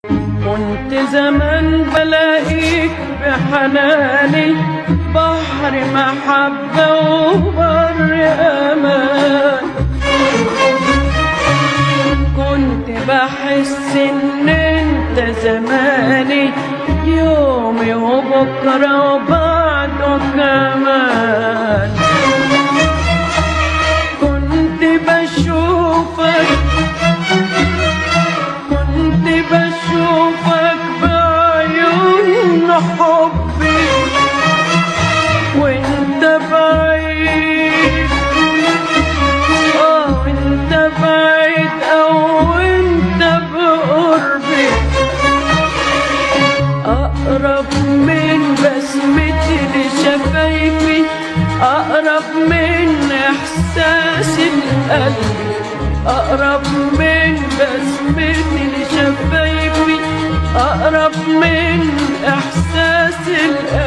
كنت زمان بلاقيك بحناني بحر محبة وبر أمان. كنت بحس إن أنت زماني يومي وبكرة وبعده كمان. كنت بشوفك بعيون حبي وانت بعيد، وانت بعيد او انت بقربي، اقرب من بسمتي لشفايفي، اقرب من احساس القلب، اقرب من بسمتي لشفايفي، اقرب من احساس القلب.